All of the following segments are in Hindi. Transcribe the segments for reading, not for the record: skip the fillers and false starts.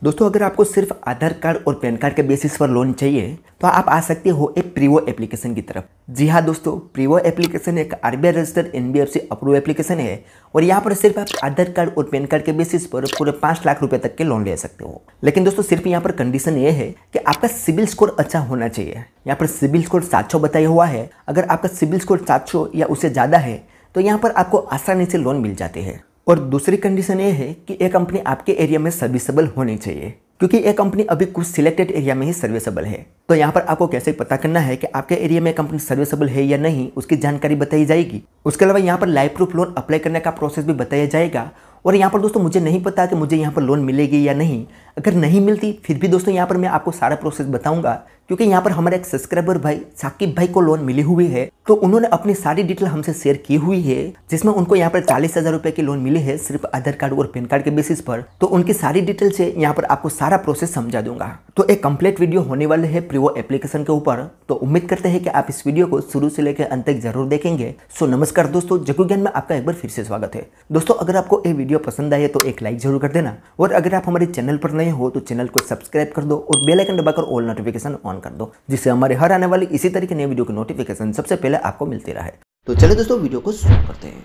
दोस्तों अगर आपको सिर्फ आधार कार्ड और पैन कार्ड के बेसिस पर लोन चाहिए तो आप आ सकते हो एक प्रीवो एप्लीकेशन की तरफ। जी हाँ दोस्तों, प्रीवो एप्लीकेशन एक RBI registered NBFC approve application है और यहाँ पर सिर्फ आप आधार कार्ड और पैन कार्ड के बेसिस पर पूरे 5 लाख रुपए तक के लोन ले सकते हो। लेकिन दोस्तों सिर्फ यहाँ पर कंडीशन ये है कि आपका सिबिल स्कोर अच्छा होना चाहिए। यहाँ पर सिबिल स्कोर 700 बताया हुआ है। अगर आपका सिबिल स्कोर 700 या उससे ज़्यादा है तो यहाँ पर आपको आसानी से लोन मिल जाते हैं। और दूसरी कंडीशन ये है कि ये कंपनी आपके एरिया में सर्विसेबल होनी चाहिए, क्योंकि ये कंपनी अभी कुछ सिलेक्टेड एरिया में ही सर्विसेबल है। तो यहाँ पर आपको कैसे पता करना है कि आपके एरिया में कंपनी सर्विसेबल है या नहीं, उसकी जानकारी बताई जाएगी। उसके अलावा यहाँ पर लाइव प्रूफ लोन अप्लाई करने का प्रोसेस भी बताया जाएगा। और यहाँ पर दोस्तों मुझे नहीं पता कि मुझे यहाँ पर लोन मिलेगी या नहीं। अगर नहीं मिलती फिर भी दोस्तों यहाँ पर मैं आपको सारा प्रोसेस बताऊंगा, क्योंकि यहाँ पर हमारे एक सब्सक्राइबर भाई साकिब भाई को लोन मिली हुई है। तो उन्होंने अपनी सारी डिटेल हमसे शेयर की हुई है, जिसमें उनको यहाँ पर 40,000 रुपए की लोन मिली है सिर्फ आधार कार्ड और पैन कार्ड के बेसिस पर। तो उनकी सारी डिटेल से यहाँ पर आपको सारा प्रोसेस समझा दूंगा। तो एक कंप्लीट वीडियो होने वाले है प्रीवो एप्लीकेशन के ऊपर। तो उम्मीद करते हैं कि आप इस वीडियो को शुरू से लेकर अंत तक जरूर देखेंगे। सो नमस्कार दोस्तों, जग्गू ज्ञान में आपका एक बार फिर से स्वागत है। दोस्तों अगर आपको ये वीडियो पसंद आए तो एक लाइक जरूर कर देना, और अगर आप हमारे चैनल पर नए हो तो चैनल को सब्सक्राइब कर दो और बेल आइकन दबाकर ऑल नोटिफिकेशन ऑन कर दो, जिससे हमारे हर आने वाली इसी तरह की नई वीडियो की नोटिफिकेशन सबसे पहले आपको मिलती रहे। तो चलिए दोस्तों वीडियो को शुरू करते हैं।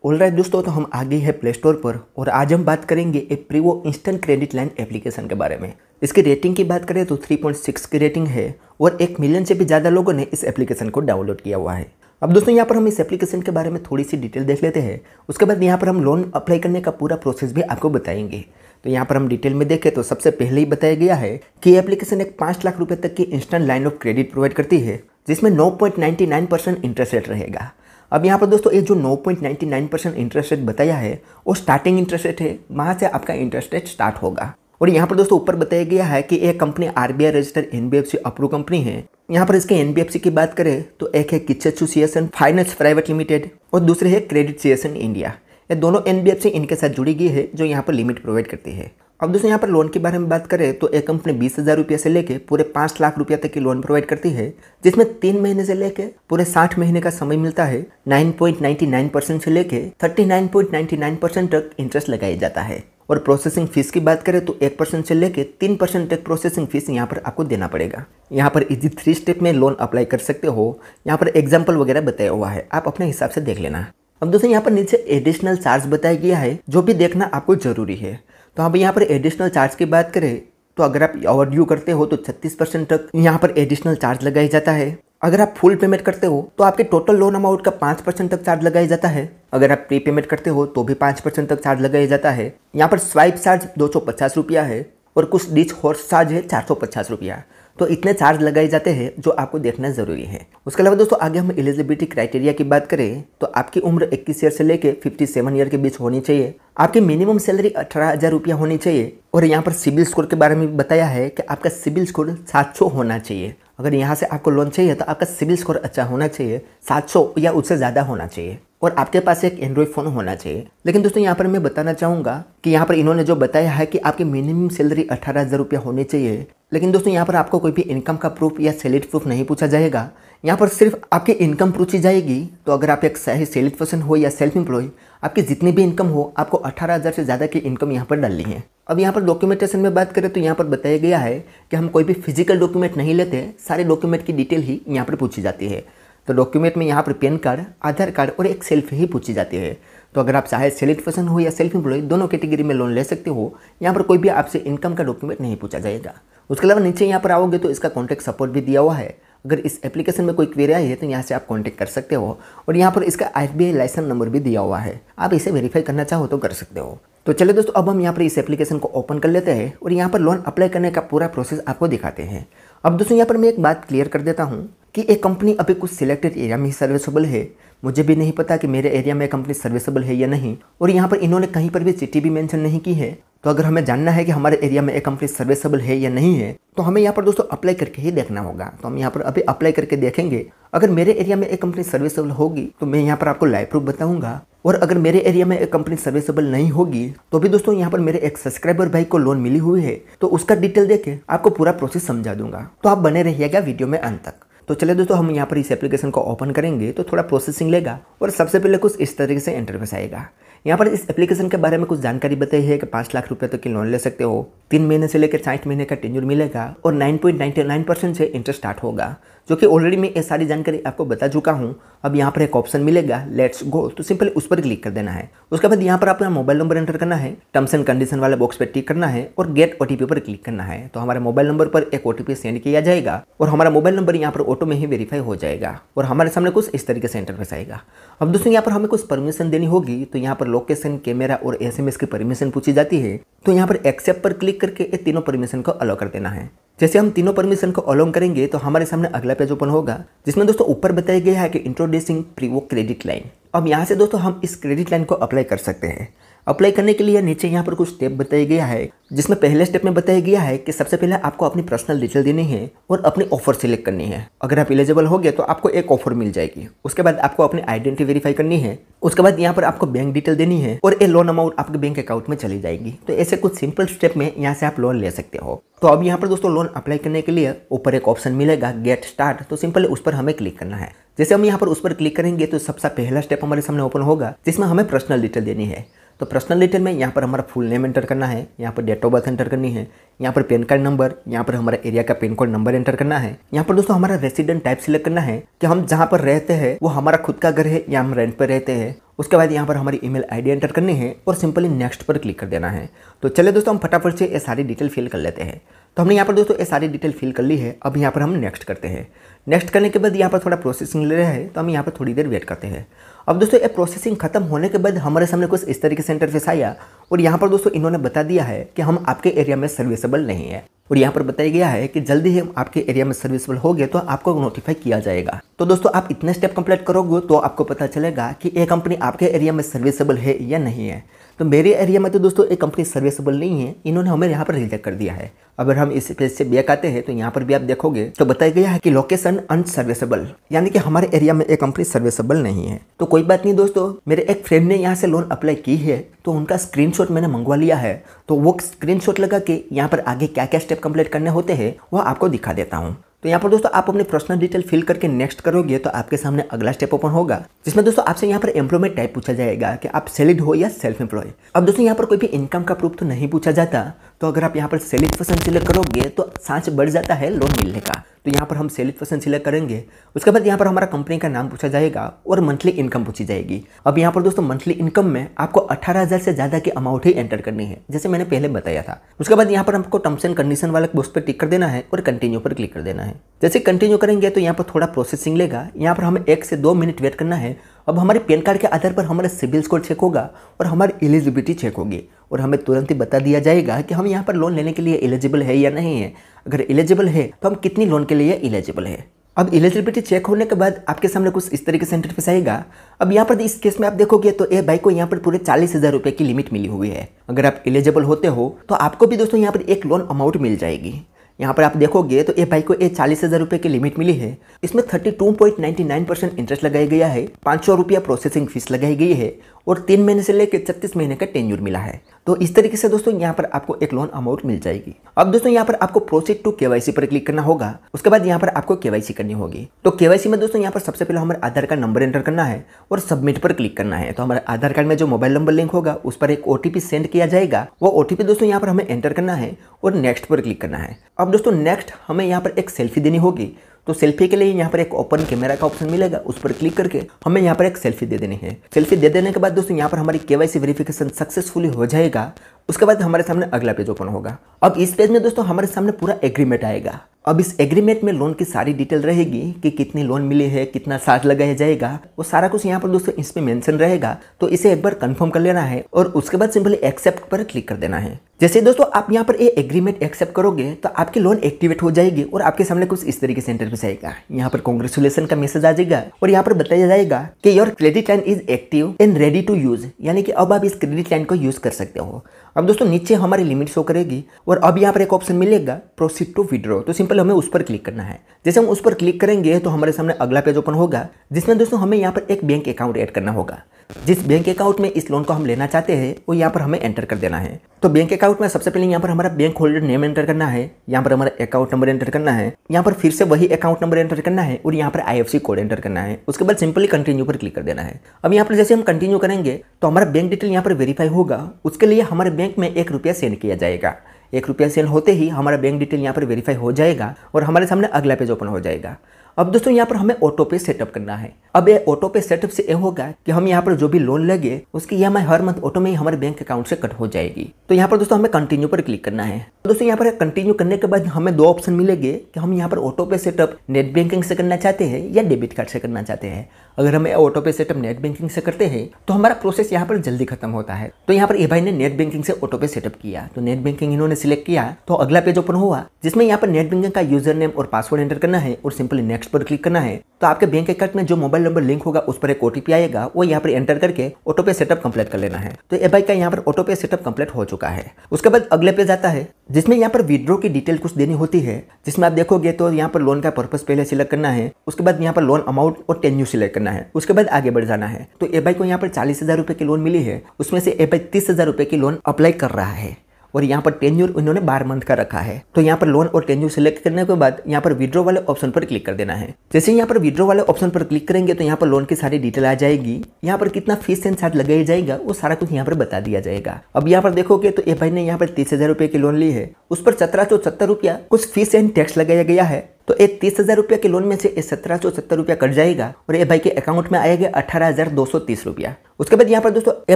ऑलराइट दोस्तों, तो हम आ गए हैं प्ले स्टोर पर और आज हम बात करेंगे एक प्रीवो इंस्टेंट क्रेडिट लाइन एप्लीकेशन के बारे में। इसकी रेटिंग की बात करें तो 3.6 की रेटिंग है और 1 मिलियन से भी ज़्यादा लोगों ने इस एप्लीकेशन को डाउनलोड किया हुआ है। अब दोस्तों यहाँ पर हम इस एप्लीकेशन के बारे में थोड़ी सी डिटेल देख लेते हैं। उसके बाद यहाँ पर हम लोन अप्लाई करने का पूरा प्रोसेस भी आपको बताएंगे। तो यहाँ पर हम डिटेल में देखें तो सबसे पहले ही बताया गया है कि ये एप्लीकेशन एक 5 लाख रुपए तक की instant line of credit provide करती है, जिसमें 9.99% इंटरेस्ट रेट रहेगा। अब यहाँ पर दोस्तों ये जो 9.99% इंटरेस्ट रेट बताया है वो स्टार्टिंग इंटरेस्ट रेट है, वहाँ से आपका इंटरेस्ट रेट स्टार्ट होगा। और यहाँ पर दोस्तों ऊपर बताया गया है कि एक company RBI registered NBFC approve company है। यहाँ पर इसके एनबीएफसी की बात करें तो एक है Kichchu CSN finance private limited और दूसरे है क्रेडिट सीएसएन इंडिया। ये दोनों एनबीएफसी इनके साथ जुड़ी गई है जो यहाँ पर लिमिट प्रोवाइड करती है। अब दोस्तों यहाँ पर लोन के बारे में बात करें तो एक कंपनी 20,000 रुपये से लेकर पूरे 5 लाख रुपये तक की लोन प्रोवाइड करती है, जिसमें 3 महीने से लेकर पूरे 60 महीने का समय मिलता है। 9.99% से लेकर 39.99% तक इंटरेस्ट लगाया जाता है। और प्रोसेसिंग फीस की बात करें तो 1% से लेकर 3% तक प्रोसेसिंग फीस यहाँ पर आपको देना पड़ेगा। यहाँ पर इजी 3 स्टेप में लोन अप्लाई कर सकते हो। यहाँ पर एग्जाम्पल वगैरह बताया हुआ है, आप अपने हिसाब से देख लेना। अब दोस्तों यहाँ पर नीचे एडिशनल चार्ज बताया गया है जो भी देखना आपको जरूरी है। तो अब यहाँ पर एडिशनल चार्ज की बात करें तो अगर आप ओवर ड्यू करते हो तो 36% तक यहाँ पर एडिशनल चार्ज लगाया जाता है। अगर आप फुल पेमेंट करते हो तो आपके टोटल लोन अमाउंट का 5% तक चार्ज लगाया जाता है। अगर आप प्री पेमेंट करते हो तो भी 5% तक चार्ज लगाया जाता है। यहाँ पर स्वाइप चार्ज 250 रुपया है और कुछ डिच हॉर्स चार्ज है 450 रुपया। तो इतने चार्ज लगाए जाते हैं जो आपको देखना जरूरी है। उसके अलावा दोस्तों आगे हम एलिजिबिलिटी क्राइटेरिया की बात करें तो आपकी उम्र 21 ईयर से लेकर 57 ईयर के बीच होनी चाहिए। आपकी मिनिमम सैलरी 18,000 रुपया होनी चाहिए। और यहाँ पर सिबिल स्कोर के बारे में बताया है कि आपका सिबिल स्कोर 700 होना चाहिए। अगर यहाँ से आपको लोन चाहिए तो आपका सिबिल स्कोर अच्छा होना चाहिए, 700 या उससे ज़्यादा होना चाहिए। और आपके पास एक एंड्रॉइड फ़ोन होना चाहिए। लेकिन दोस्तों यहाँ पर मैं बताना चाहूँगा कि यहाँ पर इन्होंने जो बताया है कि आपकी मिनिमम सैलरी 18,000 रुपया होनी चाहिए। लेकिन दोस्तों यहाँ पर आपको कोई भी इनकम का प्रूफ या सैलरी प्रूफ नहीं पूछा जाएगा। यहाँ पर सिर्फ आपकी इनकम पूछी जाएगी। तो अगर आप एक सही सैलरी पर्सन हो या सेल्फ एम्प्लॉय, आपकी जितनी भी इनकम हो आपको 18,000 से ज़्यादा की इनकम यहाँ पर डालनी है। अब यहाँ पर डॉक्यूमेंटेशन में बात करें तो यहाँ पर बताया गया है कि हम कोई भी फिजिकल डॉक्यूमेंट नहीं लेते, सारे डॉक्यूमेंट की डिटेल ही यहाँ पर पूछी जाती है। तो डॉक्यूमेंट में यहाँ पर पैन कार्ड, आधार कार्ड और एक सेल्फी ही पूछी जाती है। तो अगर आप चाहे सैलरी पर्सन हो या सेल्फ एम्प्लॉय, दोनों कैटेगरी में लोन ले सकते हो। यहाँ पर कोई भी आपसे इनकम का डॉक्यूमेंट नहीं पूछा जाएगा। उसके अलावा नीचे यहाँ पर आओगे तो इसका कॉन्टैक्ट सपोर्ट भी दिया हुआ है। अगर इस एप्लीकेशन में कोई क्वेरी आई है तो यहाँ से आप कॉन्टैक्ट कर सकते हो। और यहाँ पर इसका आरबीआई लाइसेंस नंबर भी दिया हुआ है, आप इसे वेरीफाई करना चाहो तो कर सकते हो। तो चलिए दोस्तों अब हम यहाँ पर इस एप्लीकेशन को ओपन कर लेते हैं और यहाँ पर लोन अप्लाई करने का पूरा प्रोसेस आपको दिखाते हैं। अब दोस्तों यहाँ पर मैं एक बात क्लियर कर देता हूँ कि एक कंपनी अभी कुछ सिलेक्टेड एरिया में ही सर्विसेबल है। मुझे भी नहीं पता कि मेरे एरिया में कंपनी सर्विसेबल है या नहीं, और यहाँ पर इन्होंने कहीं पर भी सिटी भी मेंशन नहीं की है। तो अगर हमें जानना है कि हमारे एरिया में एक कंपनी सर्विसेबल है या नहीं है तो हमें यहाँ पर दोस्तों अप्लाई करके ही देखना होगा। तो हम यहाँ पर अभी अप्लाई करके देखेंगे। अगर मेरे एरिया में एक कंपनी सर्विसेबल होगी तो मैं यहाँ पर आपको लाइव प्रूफ बताऊंगा, और अगर मेरे एरिया में एक कंपनी सर्विसेबल नहीं होगी तो भी दोस्तों यहाँ पर मेरे एक सब्सक्राइबर भाई को लोन मिली हुई है तो उसका डिटेल देके आपको पूरा प्रोसेस समझा दूंगा। तो आप बने रहिएगा वीडियो में अंत तक। तो चलिए दोस्तों हम यहाँ पर इस एप्लीकेशन को ओपन करेंगे तो थोड़ा प्रोसेसिंग लेगा और सबसे पहले कुछ इस तरीके से इंटरफेस आएगा। यहाँ पर इस एप्लीकेशन के बारे में कुछ जानकारी बताई है कि 5 लाख रुपए तक की लोन ले सकते हो, 3 महीने से लेकर 60 महीने का टेन्योर मिलेगा और 9.99% से इंटरेस्ट स्टार्ट होगा, जो कि ऑलरेडी मैं ये सारी जानकारी आपको बता चुका हूँ। अब यहाँ पर एक ऑप्शन मिलेगा लेट्स गो, तो सिंपली उस पर क्लिक कर देना है। उसके बाद यहाँ पर अपना मोबाइल नंबर एंटर करना है, टर्म्स एंड कंडीशन वाले बॉक्स पर टिक करना है और गेट ओटीपी पर क्लिक करना है। तो हमारे मोबाइल नंबर पर एक ओटीपी सेंड किया जाएगा और हमारा मोबाइल नंबर यहाँ पर ऑटो में ही वेरीफाई हो जाएगा और हमारे सामने कुछ इस तरीके से इंटरफेस आएगा। अब दोस्तों यहाँ पर हमें कुछ परमिशन देनी होगी, तो यहाँ पर लोकेशन, कैमरा और एसएमएस की परमिशन पूछी जाती है। तो यहाँ पर एक्सेप्ट पर क्लिक करके ये तीनों परमिशन को अलाउ कर देना है। जैसे हम तीनों परमिशन को अलाउ करेंगे तो हमारे सामने अगला पेज ओपन होगा, जिसमें दोस्तों ऊपर बताया गया है कि इंट्रोड्यूसिंग प्रीवो क्रेडिट लाइन। अब यहाँ से दोस्तों हम इस क्रेडिट लाइन को अप्लाई कर सकते हैं। अप्लाई करने के लिए नीचे यहाँ पर कुछ स्टेप बताया गया है, जिसमें पहले स्टेप में बताया गया है कि सबसे पहले आपको अपनी पर्सनल डिटेल देनी है और अपनी ऑफर सिलेक्ट करनी है। अगर आप एलिजिबल हो गए तो आपको एक ऑफर मिल जाएगी। उसके बाद आपको अपनी आइडेंटिटी वेरीफाई करनी है। उसके बाद यहाँ पर आपको बैंक डिटेल देनी है और ये लोन अमाउंट आपके बैंक अकाउंट में चली जाएगी। तो ऐसे कुछ सिंपल स्टेप में यहाँ से आप लोन ले सकते हो। तो अब यहाँ पर दोस्तों लोन अप्लाई करने के लिए ऊपर एक ऑप्शन मिलेगा गेट स्टार्ट, तो सिंपल उस पर हमें क्लिक करना है। जैसे हम यहाँ पर उस पर क्लिक करेंगे तो सबसे पहला स्टेप हमारे सामने ओपन होगा, जिसमें हमें पर्सनल डिटेल देनी है। तो पर्सनल डिटेल में यहाँ पर हमारा फुल नेम एंटर करना है, यहाँ पर डेट ऑफ बर्थ एंटर करनी है, यहाँ पर पैन कार्ड नंबर, यहाँ पर हमारा एरिया का पिन कोड नंबर एंटर करना है। यहाँ पर दोस्तों हमारा रेसिडेंट टाइप सिलेक्ट करना है कि हम जहाँ पर रहते हैं वो हमारा खुद का घर है या हम रेंट पर रहते हैं। उसके बाद यहाँ पर हमारी ईमेल आईडी एंटर करनी है और सिंपली नेक्स्ट पर क्लिक कर देना है। तो चलिए दोस्तों हम फटाफट से ये सारी डिटेल फिल कर लेते हैं। तो हमने यहाँ पर दोस्तों ये सारी डिटेल फिल कर ली है। अब यहाँ पर हम नेक्स्ट करते हैं। नेक्स्ट करने के बाद यहाँ पर थोड़ा प्रोसेसिंग ले रहा है, तो हम यहाँ पर थोड़ी देर वेट करते हैं। अब दोस्तों ये प्रोसेसिंग खत्म होने के बाद हमारे सामने कुछ इस तरीके से इंटरफेस आया और यहाँ पर दोस्तों इन्होंने बता दिया है कि हम आपके एरिया में सर्विसेबल नहीं है और यहाँ पर बताया गया है कि जल्दी ही हम आपके एरिया में सर्विसेबल हो गए तो आपको नोटिफाई किया जाएगा। तो दोस्तों आप इतने स्टेप कंप्लीट करोगे तो आपको पता चलेगा कि ये कंपनी आपके एरिया में सर्विसेबल है या नहीं है। तो मेरे एरिया में तो दोस्तों एक कंपनी सर्विसेबल नहीं है, इन्होंने हमें यहाँ पर रिजेक्ट कर दिया है। अगर हम इस पेज से बैक आते हैं तो यहाँ पर भी आप देखोगे तो बताया गया है कि लोकेशन अनसर्विसेबल, यानी कि हमारे एरिया में एक कंपनी सर्विसेबल नहीं है। तो कोई बात नहीं दोस्तों, मेरे एक फ्रेंड ने यहाँ से लोन अप्लाई की है तो उनका स्क्रीनशॉट मैंने मंगवा लिया है। तो वो स्क्रीनशॉट लगा के यहाँ पर आगे क्या क्या स्टेप कंप्लीट करने होते हैं वो आपको दिखा देता हूँ। तो यहाँ पर दोस्तों आप अपनी पर्सनल डिटेल फिल करके नेक्स्ट करोगे तो आपके सामने अगला स्टेप ओपन होगा, जिसमें दोस्तों आपसे यहाँ पर एम्प्लॉयमेंट टाइप पूछा जाएगा कि आप सैलरीड हो या सेल्फ एम्प्लॉय। अब दोस्तों यहाँ पर कोई भी इनकम का प्रूफ तो नहीं पूछा जाता, तो अगर आप यहाँ पर सैलरीड पर्सन सिलेक्ट करोगे तो चांस बढ़ जाता है लोन मिलने का। तो यहाँ पर हम सैलरीड पर्सन सिलेक्ट करेंगे। उसके बाद यहाँ पर हमारा कंपनी का नाम पूछा जाएगा और मंथली इनकम पूछी जाएगी। अब यहाँ पर दोस्तों मंथली इनकम में आपको 18,000 से ज़्यादा की अमाउंट ही एंटर करनी है, जैसे मैंने पहले बताया था। उसके बाद यहाँ पर हमको टर्म्स एंड कंडीशन वाले बॉक्स पर टिक कर देना है और कंटिन्यू पर क्लिक कर देना है। जैसे कंटिन्यू करेंगे तो यहाँ पर थोड़ा प्रोसेसिंग लेगा। यहाँ पर हमें 1 से 2 मिनट वेट करना है। अब हमारे पैन कार्ड के आधार पर हमारा सिबिल स्कोर चेक होगा और हमारी एलिजिबिलिटी चेक होगी और हमें तुरंत ही बता दिया जाएगा कि हम यहाँ पर लोन लेने के लिए एलिजिबल है या नहीं है। अगर एलिजिबल है तो हम कितनी लोन के लिए एलिजिबल है। अब एलिजिबिलिटी चेक होने के बाद आपके सामने कुछ इस तरीके से इंटरफेस आएगा। अब यहाँ पर इस केस में आप देखोगे तो ए भाई को यहाँ पर पूरे 40,000 रुपये की लिमिट मिली हुई है। अगर आप एलिजिबल होते हो तो आपको भी दोस्तों यहाँ पर एक लोन अमाउंट मिल जाएगी। यहाँ पर आप देखोगे तो ए भाई को 40,000 रुपये की लिमिट मिली है। इसमें 32.99% इंटरेस्ट लगाया गया है, 500 रुपया प्रोसेसिंग फीस लगाई गई है और 3 महीने से लेकर 36 महीने का टेन्योर मिला है। तो इस तरीके से दोस्तों यहाँ पर आपको एक लोन अमाउंट मिल जाएगी। अब दोस्तों यहाँ पर आपको प्रोसीड टू केवाईसी पर क्लिक करना होगा। उसके बाद यहाँ पर आपको केवाईसी करनी होगी। तो केवाईसी में दोस्तों यहाँ पर सबसे पहले हमारे आधार कार्ड नंबर एंटर करना है और सबमिट पर क्लिक करना है। तो हमारे आधार कार्ड में जो मोबाइल नंबर लिंक होगा उस पर एक ओटीपी सेंड किया जाएगा। वो ओटीपी दोस्तों यहाँ पर हमें एंटर करना है और नेक्स्ट पर क्लिक करना है। अब दोस्तों नेक्स्ट हमें यहाँ पर एक सेल्फी देनी होगी। तो सेल्फी के लिए यहाँ पर एक ओपन कैमरा का ऑप्शन मिलेगा, उस पर क्लिक करके हमें यहाँ पर एक सेल्फी दे देनी है। सेल्फी दे देने के बाद दोस्तों यहाँ पर हमारी केवाईसी वेरिफिकेशन सक्सेसफुली हो जाएगा। उसके बाद हमारे सामने अगला पेज ओपन होगा। अब इस पेज में दोस्तों हमारे सामने पूरा एग्रीमेंट आएगा। अब इस एग्रीमेंट में लोन की सारी डिटेल रहेगी कि कितनी लोन मिली है, कितना चार्ज लगाया जाएगा, वो सारा कुछ यहाँ पर दोस्तों इसमें मेंशन रहेगा। तो इसे एक बार कंफर्म कर लेना है और उसके बाद सिंपली एक्सेप्ट पर क्लिक कर देना है। जैसे दोस्तों आप यहाँ पर ये एग्रीमेंट एक्सेप्ट करोगे तो आपकी लोन एक्टिवेट हो जाएगी और आपके सामने कुछ इस तरीके से इंटरफेस आएगा। यहाँ पर कांग्रेचुलेशन का मैसेज आ जाएगा और यहाँ पर बताया जाएगा कि your credit line is active and ready to use, यानी कि अब आप इस क्रेडिट लाइन को यूज कर सकते हो। अब दोस्तों नीचे हमारी लिमिट शो करेगी और अब यहाँ पर एक ऑप्शन मिलेगा प्रोसीड टू विड्रॉ। तो सिंपल हमें उस पर क्लिक करना है। जैसे हम उस पर क्लिक करेंगे तो हमारे सामने अगला पेज ओपन होगा, जिसमें दोस्तों हमें यहाँ पर एक बैंक अकाउंट ऐड करना होगा। जिस बैंक अकाउंट में इस लोन को हम लेना चाहते हैं वो यहाँ पर हमें एंटर कर देना है। तो तो बैंक अकाउंट में सबसे पहले यहाँ पर हमारा बैंक होल्डर नेम एंटर करना है, यहाँ पर हमारा अकाउंट नंबर एंटर करना है, यहाँ पर फिर से वही अकाउंट नंबर एंटर करना है और यहाँ पर IFSC कोड एंटर करना है। उसके बाद सिंपली कंटिन्यू पर क्लिक कर देना है। अब यहाँ पर जैसे हम कंटिन्यू करेंगे तो हमारा बैंक डिटेल यहाँ पर वेरीफाई होगा। उसके लिए हमारे बैंक में 1 रुपया सेंड किया जाएगा। 1 रुपया सेंड होते ही हमारा बैंक डिटेल यहाँ पर वेरीफाई हो जाएगा और हमारे सामने अगला पेज ओपन हो जाएगा। अब दोस्तों यहाँ पर हमें ऑटो पे सेटअप करना है। अब ये ऑटो पे सेटअप से ये होगा कि हम यहाँ पर जो भी लोन लगे उसकी EMI हर मंथ ऑटो में ही हमारे बैंक अकाउंट से कट हो जाएगी। तो यहाँ पर दोस्तों हमें कंटिन्यू पर क्लिक करना है। दोस्तों यहाँ पर कंटिन्यू करने के बाद हमें 2 ऑप्शन मिलेंगे कि हम यहाँ पर ऑटो पे सेटअप नेट बैंकिंग से करना चाहते हैं या डेबिट कार्ड से करना चाहते हैं। अगर हमें ऑटो पे सेटअप नेट बैंकिंग से करते हैं तो हमारा प्रोसेस यहाँ पर जल्दी खत्म होता है। तो यहाँ पर ये भाई ने नेट बैंकिंग से ऑटो पे सेटअप किया, तो नेट बैंकिंग इन्होंने सिलेक्ट किया तो अगला पेज ओपन हुआ जिसमें यहाँ पर नेट बैंकिंग का यूजर नेम और पासवर्ड एंटर करना है और सिंपली नेक्स्ट पर क्लिक करना है। तो आपके बैंक अकाउंट में जो मोबाइल नंबर लिंक होगा उस पर एक OTP आएगा, वो यहाँ पर एंटर करके ऑटो पे सेटअप कंप्लीट कर लेना है। तो ये भाई का यहाँ पर ऑटो पे सेटअप कंप्लीट हो चुका है। उसके बाद अगले पेज आता है जिसमें यहाँ पर विड्रॉ की डिटेल कुछ देनी होती है, जिसमें आप देखोगे तो यहाँ पर लोन का पर्पस पहले सिलेक्ट करना है। उसके बाद यहाँ पर लोन अमाउंट और टेन्यूर सिलेक्ट करना है। उसके बाद आगे बढ़ जाना है। तो ए भाई को यहाँ पर 40,000 रुपये की लोन मिली है, उसमें से ए भाई 30,000 रुपये की लोन अप्लाई कर रहा है और यहाँ पर टेन्यूर उन्होंने 12 मंथ का रखा है। तो यहाँ पर लोन और टेन्यूर सिलेक्ट करने के बाद यहाँ पर विड्रॉ वाले ऑप्शन पर क्लिक कर देना है। जैसे यहाँ पर विड्रॉ वाले ऑप्शन पर क्लिक करेंगे तो यहाँ पर लोन की सारी डिटेल आ जाएगी। यहाँ पर कितना फीस एंड चार्ज लगाया जाएगा वो सारा कुछ यहाँ पर बता दिया जाएगा। अब यहाँ पर देखोगे तो ए भाई ने यहाँ पर 30,000 रुपये की लोन ली है, उस पर 1770 रुपया कुछ फीस एंड टैक्स लगाया गया है। तो एक 30,000 रुपये के लोन में से 1770 रुपया कट जाएगा और ये भाई के अकाउंट में आएगा 18,230 रुपया। उसके बाद यहाँ पर दोस्तों ये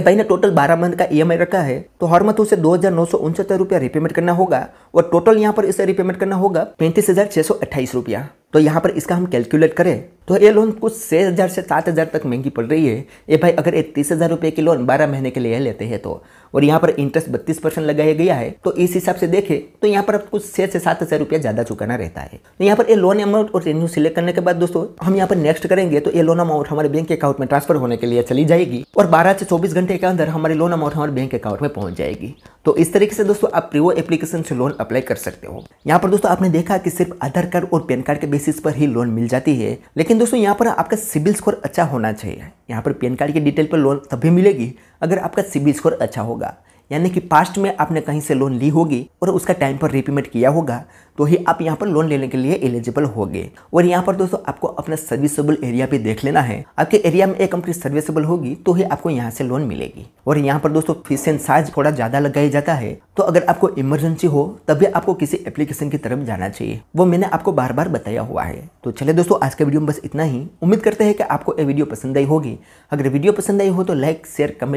भाई ने टोटल 12 मंथ का EMI रखा है, तो हर मंथ उसे 2,969 रुपया रिपेमेंट करना होगा और टोटल यहाँ पर इसे रिपेमेंट करना होगा 35,628 रुपया। तो यहाँ पर इसका हम कैलकुलेट करें तो ये लोन कुछ 6,000 से 7,000 तक महंगी पड़ रही है। ये भाई अगर एक 30,000 रुपये की लोन 12 महीने के लिए लेते हैं तो, और यहाँ पर इंटरेस्ट 32% लगाया गया है, तो इस हिसाब से देखें तो यहाँ पर कुछ 6 से 7,000 रुपया ज़्यादा चुकाना रहता है। तो यहाँ पर ये लोन अमाउंट और रेन्यू सिलेक्ट करने के बाद दोस्तों हम यहाँ पर नेक्स्ट करेंगे तो ये लोन अमाउंट हमारे बैंक अकाउंट में ट्रांसफर होने के लिए चली जाएगी और 12 से 24 घंटे के अंदर हमारी लोन अमाउंट हमारे बैंक अकाउंट में पहुंच जाएगी। तो इस तरीके से दोस्तों आप प्रीवो एप्लीकेशन से लोन अप्लाई कर सकते हो। यहाँ पर दोस्तों आपने देखा कि सिर्फ आधार कार्ड और पैन कार्ड के बेसिस पर ही लोन मिल जाती है, लेकिन दोस्तों यहाँ पर आपका सिबिल स्कोर अच्छा होना चाहिए। यहाँ पर पैन कार्ड की डिटेल पर लोन तभी मिलेगी अगर आपका सिबिल स्कोर अच्छा होगा, यानी कि पास्ट में आपने कहीं से लोन ली होगी और उसका टाइम पर रीपेमेंट किया होगा तो ही आप यहाँ पर लोन लेने के लिए एलिजिबल होंगे। और यहाँ पर दोस्तों आपको अपना सर्विसेबल एरिया भी देख लेना है। आपके एरिया में एक कंपनी सर्विसेबल होगी तो ही आपको यहाँ से लोन मिलेगी। और यहाँ पर दोस्तों फीस एंड चार्ज थोड़ा ज़्यादा लगाया जाता है, तो अगर आपको इमरजेंसी हो तभी आपको किसी एप्लीकेशन की तरफ जाना चाहिए, वो मैंने आपको बार बार बताया हुआ है। तो चलिए दोस्तों आज के वीडियो में बस इतना ही। उम्मीद करते हैं कि आपको ये वीडियो पसंद आई होगी। अगर वीडियो पसंद आई हो तो लाइक शेयर कमेंट